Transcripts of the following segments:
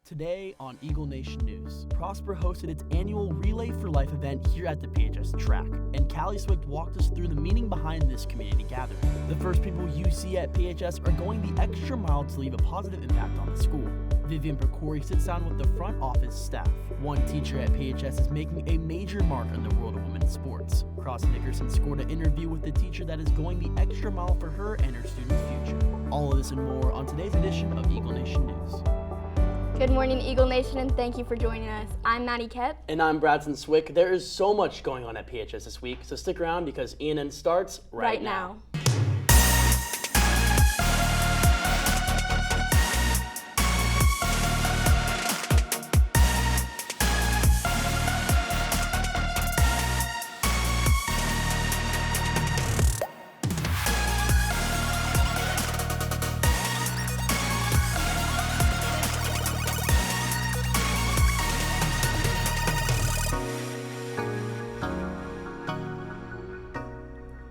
Today on Eagle Nation News, Prosper hosted its annual Relay for Life event here at the PHS track, and Callie Swift walked us through the meaning behind this community gathering. The first people you see at PHS are going the extra mile to leave a positive impact on the school. Vivian Percori sits down with the front office staff. One teacher at PHS is making a major mark in the world of women's sports. Cross Nickerson scored an interview with the teacher that is going the extra mile for her and her students' future. All of this and more on today's edition of Eagle Nation News. Good morning, Eagle Nation, and thank you for joining us. I'm Maddie Kep. And I'm Bradson Swick. There is so much going on at PHS this week, so stick around because ENN starts right now.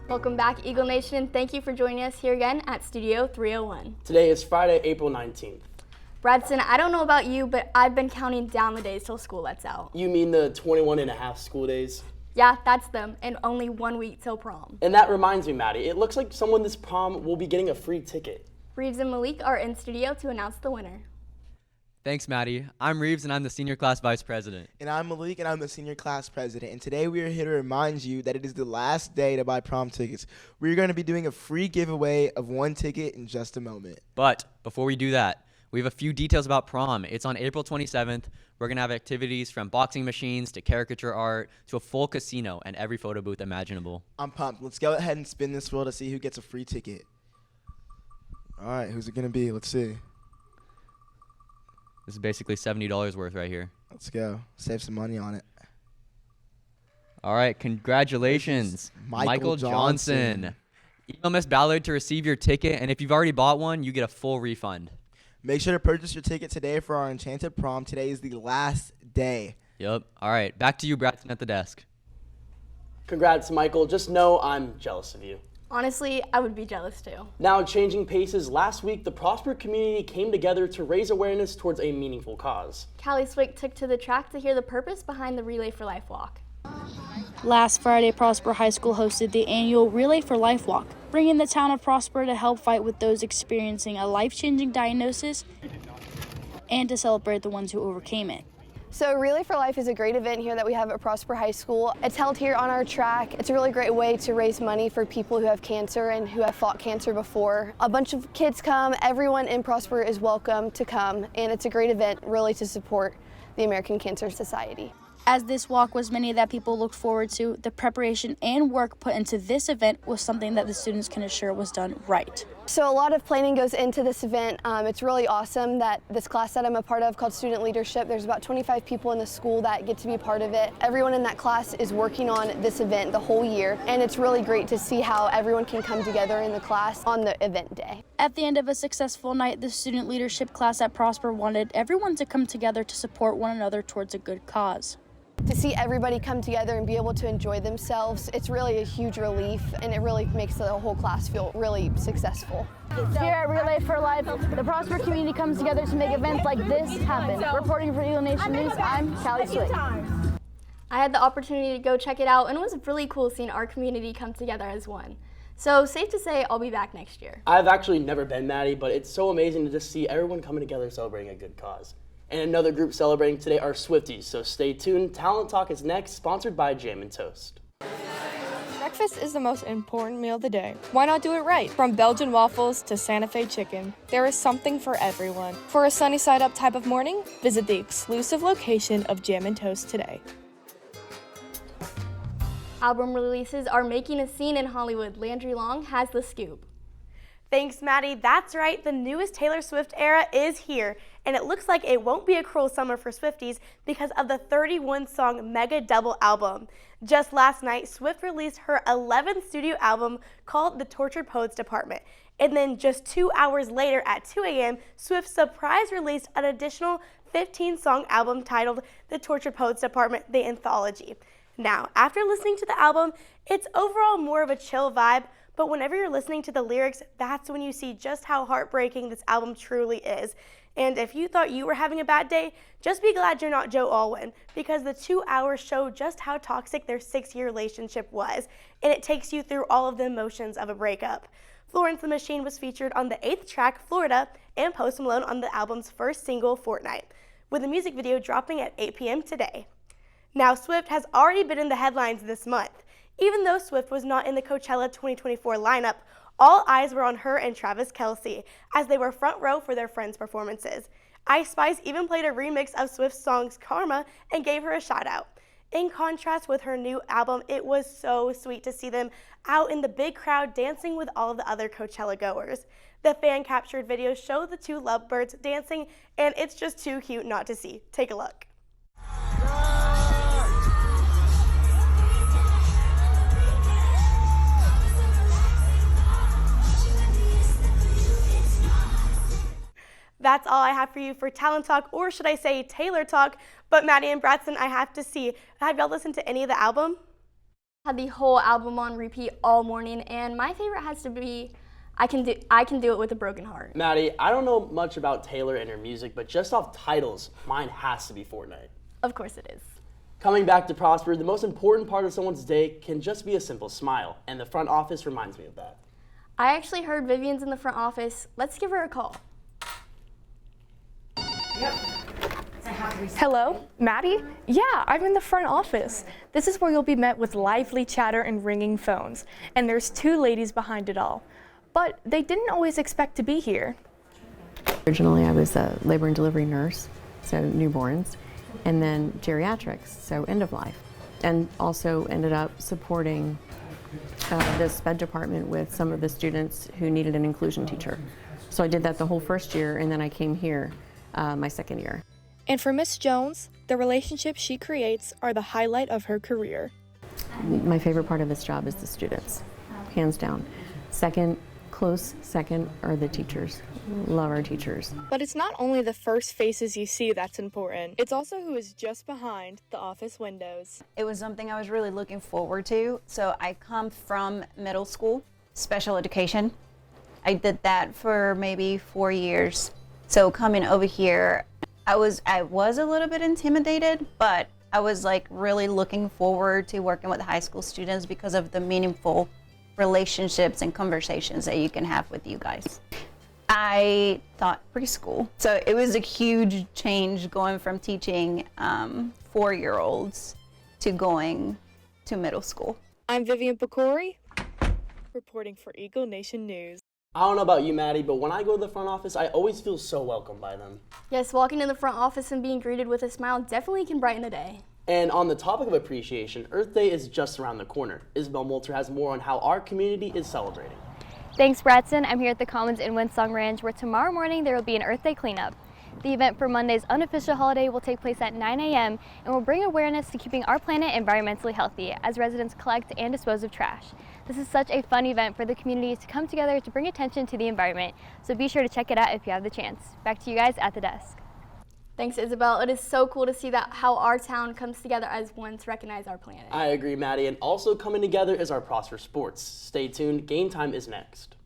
Welcome back, Eagle Nation, and thank you for joining us here again at Studio 301. Today is Friday, April 19th. Bradson, I don't know about you, but I've been counting down the days till school lets out. You mean the 21 and a half school days? Yeah, that's them, and only 1 week till prom. And that reminds me, Maddie, it looks like someone this prom will be getting a free ticket. Reeves and Malik are in studio to announce the winner. Thanks, Maddie. I'm Reeves, and I'm the Senior Class Vice President. And I'm Malik, and I'm the Senior Class President. And today we are here to remind you that it is the last day to buy prom tickets. We're going to be doing a free giveaway of one ticket in just a moment. But before we do that, we have a few details about prom. It's on April 27th. We're going to have activities from boxing machines to caricature art to a full casino and every photo booth imaginable. I'm pumped. Let's go ahead and spin this wheel to see who gets a free ticket. All right, who's it going to be? Let's see. This is basically $70 worth right here. Let's go. Save some money on it. All right, congratulations, Michael Johnson. Email Miss Ballard to receive your ticket, and if you've already bought one, you get a full refund. Make sure to purchase your ticket today for our Enchanted Prom. Today is the last day. Yep. All right, back to you, Bradson, at the desk. Congrats, Michael. Just know I'm jealous of you. Honestly, I would be jealous too. Now, changing paces, last week the Prosper community came together to raise awareness towards a meaningful cause. Callie Swick took to the track to hear the purpose behind the Relay for Life walk. Last Friday, Prosper High School hosted the annual Relay for Life walk, bringing the town of Prosper to help fight with those experiencing a life-changing diagnosis and to celebrate the ones who overcame it. So Relay for Life is a great event here that we have at Prosper High School. It's held here on our track. It's a really great way to raise money for people who have cancer and who have fought cancer before. A bunch of kids come, everyone in Prosper is welcome to come, and it's a great event really to support the American Cancer Society. As this walk was many that people looked forward to, the preparation and work put into this event was something that the students can assure was done right. So a lot of planning goes into this event. It's really awesome that this class that I'm a part of called Student Leadership, there's about 25 people in the school that get to be part of it. Everyone in that class is working on this event the whole year, and it's really great to see how everyone can come together in the class on the event day. At the end of a successful night, the student leadership class at Prosper wanted everyone to come together to support one another towards a good cause. To see everybody come together and be able to enjoy themselves, it's really a huge relief, and it really makes the whole class feel really successful. Here at Relay for Life, the Prosper community comes together to make events like this happen. Reporting for Eagle Nation News, I'm Callie Swick. I had the opportunity to go check it out, and it was really cool seeing our community come together as one. So safe to say I'll be back next year. I've actually never been, Maddie, but it's so amazing to just see everyone coming together celebrating a good cause. And another group celebrating today are Swifties, so stay tuned. Talent Talk is next, sponsored by Jam and Toast. Breakfast is the most important meal of the day. Why not do it right? From Belgian waffles to Santa Fe chicken, there is something for everyone. For a sunny side up type of morning, visit the exclusive location of Jam and Toast today. Album releases are making a scene in Hollywood. Landry Long has the scoop. Thanks, Maddie. That's right, the newest Taylor Swift era is here, and it looks like it won't be a cruel summer for Swifties because of the 31-song mega double album. Just last night, Swift released her 11th studio album called The Tortured Poets Department, and then just 2 hours later at 2 a.m., Swift surprise released an additional 15-song album titled The Tortured Poets Department, The Anthology. Now, after listening to the album, it's overall more of a chill vibe, but whenever you're listening to the lyrics, that's when you see just how heartbreaking this album truly is. And if you thought you were having a bad day, just be glad you're not Joe Alwyn, because the 2 hours show just how toxic their 6-year relationship was, and it takes you through all of the emotions of a breakup. Florence the Machine was featured on the 8th track, Florida, and Post Malone on the album's first single, Fortnite, with a music video dropping at 8 p.m. today. Now, Swift has already been in the headlines this month. Even though Swift was not in the Coachella 2024 lineup, all eyes were on her and Travis Kelce, as they were front row for their friends' performances. Ice Spice even played a remix of Swift's song Karma and gave her a shout out. In contrast with her new album, it was so sweet to see them out in the big crowd dancing with all of the other Coachella goers. The fan-captured videos show the two lovebirds dancing, and it's just too cute not to see. Take a look. That's all I have for you for Talent Talk, or should I say Taylor Talk. But Maddie and Bratson, I have to see, have y'all listened to any of the album? Had the whole album on repeat all morning, and my favorite has to be I Can Do It With a Broken Heart. Maddie, I don't know much about Taylor and her music, but just off titles, mine has to be Fortnite. Of course it is. Coming back to Prosper, the most important part of someone's day can just be a simple smile, and the front office reminds me of that. I actually heard Vivian's in the front office. Let's give her a call. Hello, Maddie? Yeah, I'm in the front office. This is where you'll be met with lively chatter and ringing phones. And there's two ladies behind it all. But they didn't always expect to be here. Originally, I was a labor and delivery nurse, so newborns, and then geriatrics, so end of life. And also ended up supporting the SPED department with some of the students who needed an inclusion teacher. So I did that the whole first year, and then I came here my second year. And for Miss Jones, the relationships she creates are the highlight of her career. My favorite part of this job is the students, hands down. Close second are the teachers. Love our teachers. But it's not only the first faces you see that's important. It's also who is just behind the office windows. It was something I was really looking forward to. So I come from middle school, special education. I did that for maybe 4 years. So coming over here, I was a little bit intimidated, but I was like really looking forward to working with high school students because of the meaningful relationships and conversations that you can have with you guys. I thought preschool. So it was a huge change going from teaching 4-year-olds to going to middle school. I'm Vivian Pecori, reporting for Eagle Nation News. I don't know about you, Maddie, but when I go to the front office, I always feel so welcome by them. Yes, walking in the front office and being greeted with a smile definitely can brighten a day. And on the topic of appreciation, Earth Day is just around the corner. Isabel Moulter has more on how our community is celebrating. Thanks, Bratson. I'm here at the Commons in Windsong Ranch, where tomorrow morning there will be an Earth Day cleanup. The event for Monday's unofficial holiday will take place at 9 a.m. and will bring awareness to keeping our planet environmentally healthy as residents collect and dispose of trash. This is such a fun event for the community to come together to bring attention to the environment, so be sure to check it out if you have the chance. Back to you guys at the desk. Thanks, Isabel. It is so cool to see that how our town comes together as one to recognize our planet. I agree, Maddie, and also coming together is our Prosper Sports. Stay tuned, game time is next.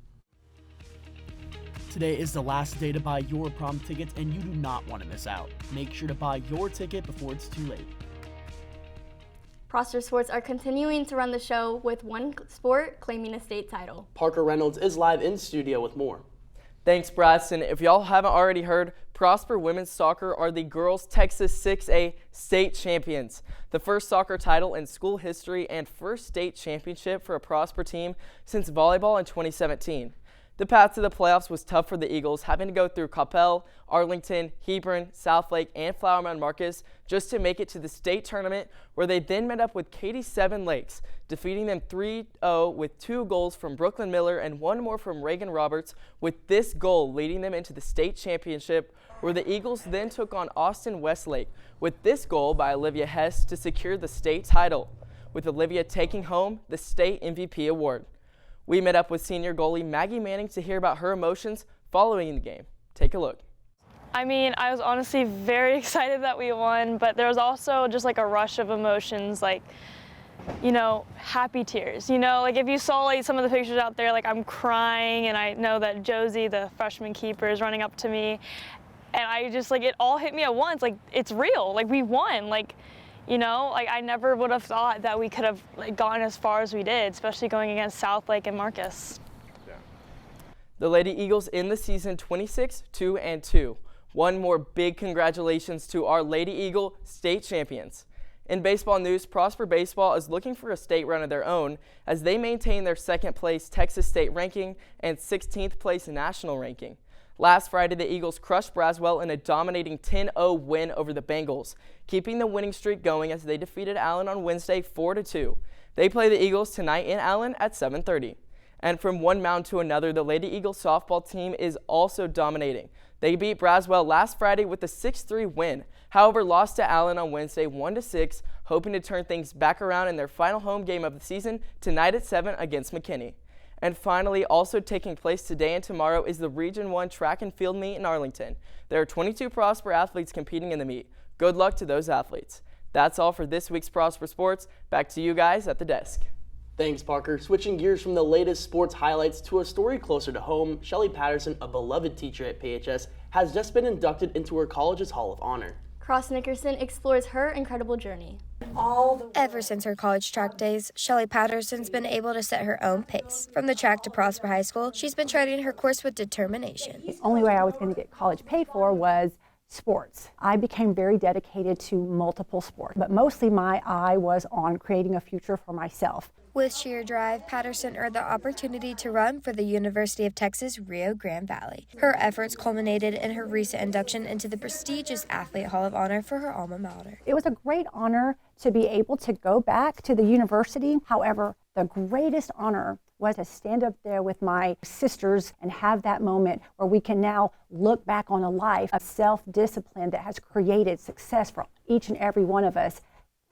Today is the last day to buy your prom tickets, and you do not want to miss out. Make sure to buy your ticket before it's too late. Prosper Sports are continuing to run the show with one sport claiming a state title. Parker Reynolds is live in studio with more. Thanks, Bratson. If y'all haven't already heard, Prosper Women's Soccer are the girls' Texas 6A state champions. The first soccer title in school history and first state championship for a Prosper team since volleyball in 2017. The path to the playoffs was tough for the Eagles, having to go through Coppell, Arlington, Hebron, Southlake, and Flower Mound Marcus just to make it to the state tournament, where they then met up with Katy Seven Lakes, defeating them 3-0 with 2 goals from Brooklyn Miller and 1 more from Reagan Roberts, with this goal leading them into the state championship, where the Eagles then took on Austin Westlake, with this goal by Olivia Hess to secure the state title, with Olivia taking home the state MVP award. We met up with senior goalie Maggie Manning to hear about her emotions following the game. Take a look. I mean, I was honestly very excited that we won, but there was also just like a rush of emotions, like, you know, happy tears. You know, like if you saw like some of the pictures out there, like I'm crying, and I know that Josie, the freshman keeper, is running up to me. and I just, like, it all hit me at once. Like, it's real. Like, we won. Like, you know, like, I never would have thought that we could have, like, gotten as far as we did, especially going against Southlake and Marcus. The Lady Eagles end the season 26-2-2. One more big congratulations to our Lady Eagle state champions. In baseball news, Prosper Baseball is looking for a state run of their own as they maintain their second place Texas state ranking and 16th place national ranking. Last Friday, the Eagles crushed Braswell in a dominating 10-0 win over the Bengals, keeping the winning streak going as they defeated Allen on Wednesday 4-2. They play the Eagles tonight in Allen at 7:30. And from one mound to another, the Lady Eagles softball team is also dominating. They beat Braswell last Friday with a 6-3 win, however lost to Allen on Wednesday 1-6, hoping to turn things back around in their final home game of the season tonight at 7 against McKinney. And finally, also taking place today and tomorrow is the Region 1 track and field meet in Arlington. There are 22 Prosper athletes competing in the meet. Good luck to those athletes. That's all for this week's Prosper Sports. Back to you guys at the desk. Thanks, Parker. Switching gears from the latest sports highlights to a story closer to home, Shelly Patterson, a beloved teacher at PHS, has just been inducted into her college's Hall of Honor. Cross Nickerson explores her incredible journey. Ever since her college track days, Shelly Patterson's been able to set her own pace. From the track to Prosper High School, she's been charting her course with determination. The only way I was going to get college paid for was sports. I became very dedicated to multiple sports, but mostly my eye was on creating a future for myself. With sheer drive, Patterson earned the opportunity to run for the University of Texas Rio Grande Valley. Her efforts culminated in her recent induction into the prestigious Athlete Hall of Honor for her alma mater. It was a great honor to be able to go back to the university. However, the greatest honor was to stand up there with my sisters and have that moment where we can now look back on a life of self-discipline that has created success for each and every one of us.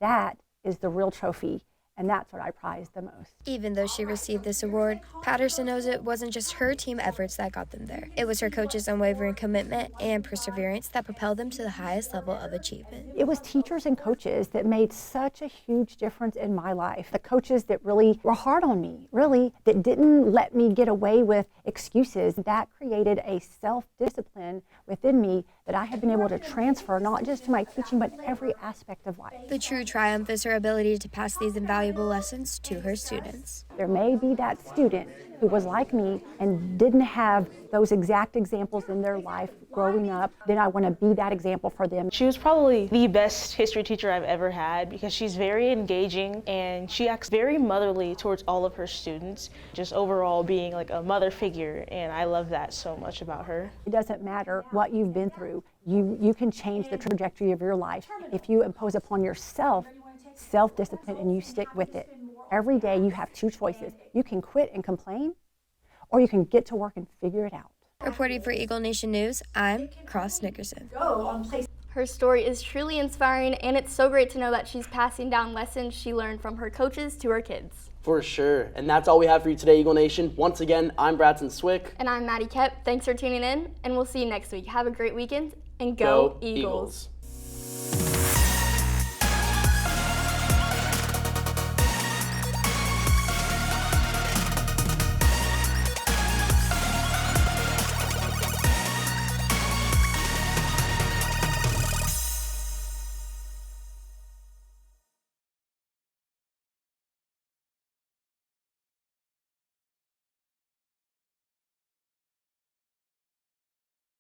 That is the real trophy, and that's what I prize the most. Even though she received this award, Patterson knows it wasn't just her team efforts that got them there. It was her coaches' unwavering commitment and perseverance that propelled them to the highest level of achievement. It was teachers and coaches that made such a huge difference in my life. The coaches that really were hard on me, really, that didn't let me get away with excuses. That created a self-discipline within me that I have been able to transfer not just to my teaching, but every aspect of life. The true triumph is her ability to pass these invaluable lessons to her students. There may be that student who was like me and didn't have those exact examples in their life growing up. Then I want to be that example for them. She was probably the best history teacher I've ever had because she's very engaging and she acts very motherly towards all of her students, just overall being like a mother figure, and I love that so much about her. It doesn't matter what you've been through. You can change the trajectory of your life if you impose upon yourself self-discipline and you stick with it. Every day you have two choices. You can quit and complain, or you can get to work and figure it out. Reporting for Eagle Nation News, I'm Cross Nickerson. Her story is truly inspiring, and it's so great to know that she's passing down lessons she learned from her coaches to her kids. For sure. And that's all we have for you today, Eagle Nation. Once again, I'm Bradson Swick. And I'm Maddie Kep. Thanks for tuning in, and we'll see you next week. Have a great weekend, and go Eagles.